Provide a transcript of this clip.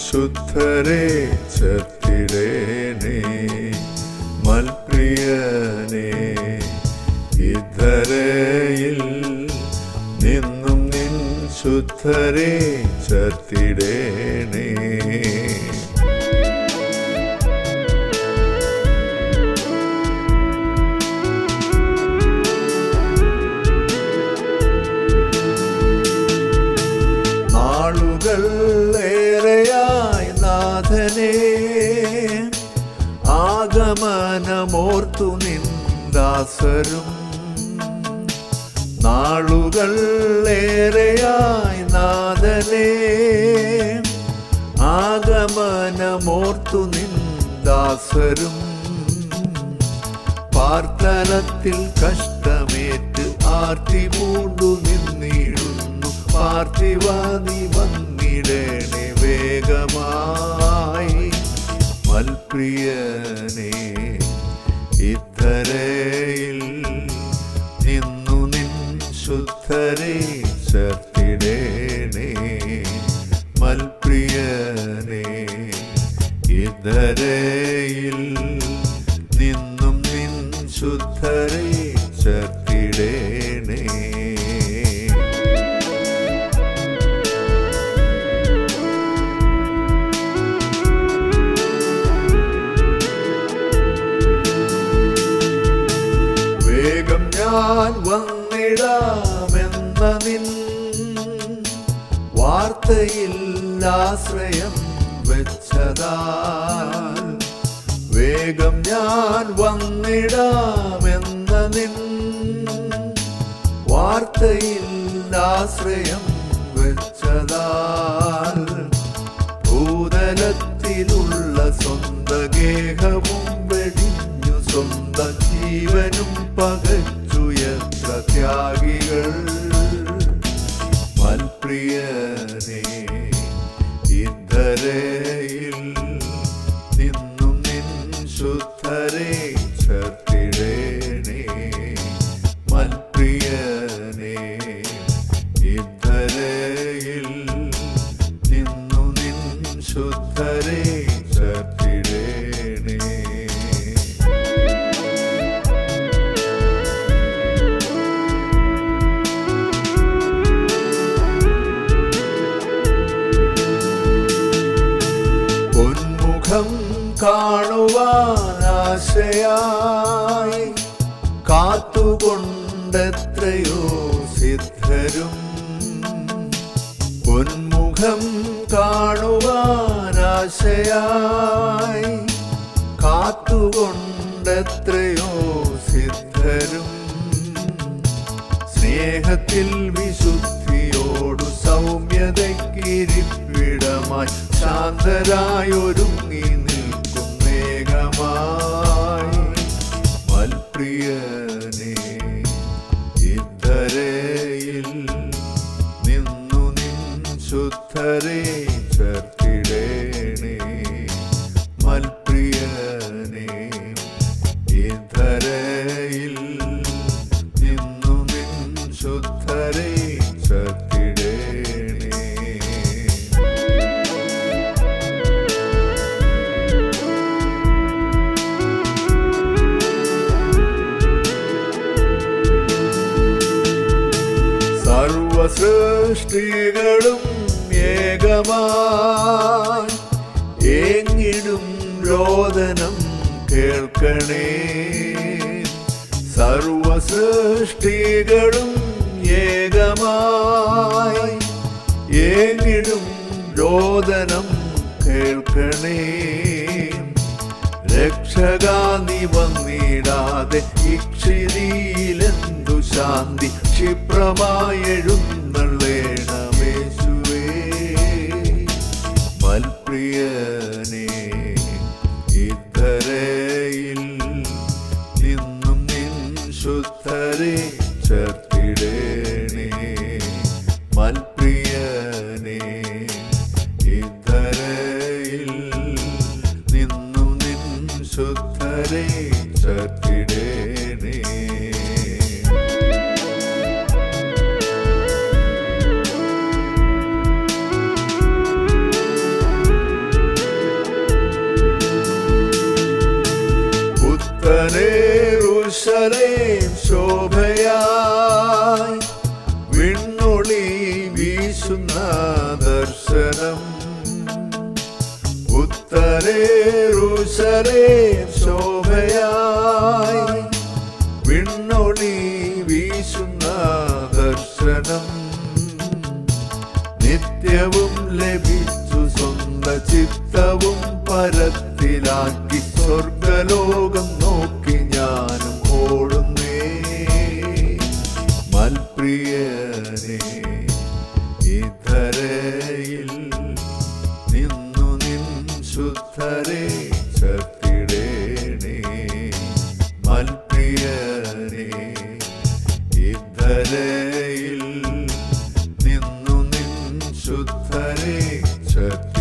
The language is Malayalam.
ശുദ്ധരെ ചേർത്തിടേണേ മൽപ്രിയനേ. ഇദ്ധരയിൽ നിന്നും നിൻ ശുദ്ധരെ ചേർത്തിടേണേ. നാളുകൾ ഏറെയായി നാഥനേ ആഗമനമോർത്തു നിന്ദാസരും. നാളുകൾ ഏറെയായി നാഥനേ ആഗമനമോർത്തു നിന്ദാസരും. പാർത്തലത്തിൽ കഷ്ടമേറ്റ് ആർത്തി പൂണ്ടു നിന്നിടുന്നു. പാർത്ഥിവാനി വന്നിടണേ വേഗമായി മൽപ്രിയനേ. ഇദ്ധരയിൽ നിന്നു നിൻ ശുദ്ധരെ ചേർത്തിടേണേ മൽപ്രിയനേ. ഇദ്ധരയിൽ നിന്നും നിൻ ശുദ്ധരെ ചേർത്തിടേണേ. വേഗം ഞാൻ വന്നിടാമെന്ന നിൻ വാർത്തയിൽ ആശ്രയം വെച്ചതാൽ. വേഗം ഞാൻ വന്നിടാമെന്ന നിൻ വാർത്തയിൽ ആശ്രയം വെച്ചതാൽ. ഭൂതലത്തിലുള്ള സ്വന്ത ഗേഹവും വെടിഞ്ഞു സ്വന്ത ജീവനും പകച്ചു എത്ര ത്യാഗികൾ മൽപ്രിയനേ. ഇദ്ധരയിൽ നിന്നും നിൻ ശുദ്ധരെ ചേർത്തിടേണേ മൽപ്രിയനേ. ഇദ്ധരയിൽ നിന്നു നിൻ ശുദ്ധരെ ചേർത്തിടേണേ. പൊന്മുഖം കാണുവാനാശയായി കാത്തുകൊണ്ടെത്രയോ സിദ്ധരും. പൊന്മുഖം കാണുവാനാശയായി കാത്തുകൊണ്ടെത്രയോ സിദ്ധരും. സ്നേഹത്തിൽ വിശുദ്ധിയോടു സൗമ്യതയ്ക്കിരിപ്പിടമായി ശാന്തരായൊരുങ്ങി നിൽക്കും മേഘമായി മൽപ്രിയനേ. ഇദ്ധരയിൽ നിന്നു നിൻ ശുദ്ധരെ ചേർത്തിടേണേ മൽപ്രിയനേ. ഇദ്ധരയിൽ നിന്നു നിൻ ശുദ്ധരെ ചേർത്തിടേണേ. സർവസൃഷ്ടികളും ഏകമായി ഏങ്ങിടും രോദനം കേൾക്കണേ. സർവസൃഷ്ടികളും ഏകമായി ഏങ്ങിടും രോദനം കേൾക്കണേ. രക്ഷകാ നീ വന്നിടാതെ ഇക്ഷിതിയിലെന്തു ശാന്തി. ക്ഷിപ്രമായെഴുന്നള്ളേണമേശുവേ മൽപ്രിയനേ. ഇദ്ധരയിൽ നിന്നും നിൻ ശുദ്ധരെ ചേർത്തിടേണേ മൽപ്രിയനേ. ഇദ്ധരയിൽ നിന്നും നിൻ ശുദ്ധരെ ചേർത്തിടേണേ. യെരൂശലേം ശോഭയായി വിണ്ണൊളി വീശുന്ന ദർശനം യെരൂശലേം ശോഭയായി വിണ്ണൊളി വീശുന്ന ദർശനം നിത്യവും ലഭിച്ചു സ്വന്ത ചിത്തവും പരത്തിലാക്കി സ്വർഗലോകം നോക്കി ഞാനും ഓടുന്നേ മൽപ്രിയനേ ഇധരയിൽ നിന്നു നിൻ ശുദ്ധരെ ചത്തിടേണേ മൽപ്രിയനേ ഇധരയിൽ നിന്നു നിൻ ശുദ്ധരെ ചത്തി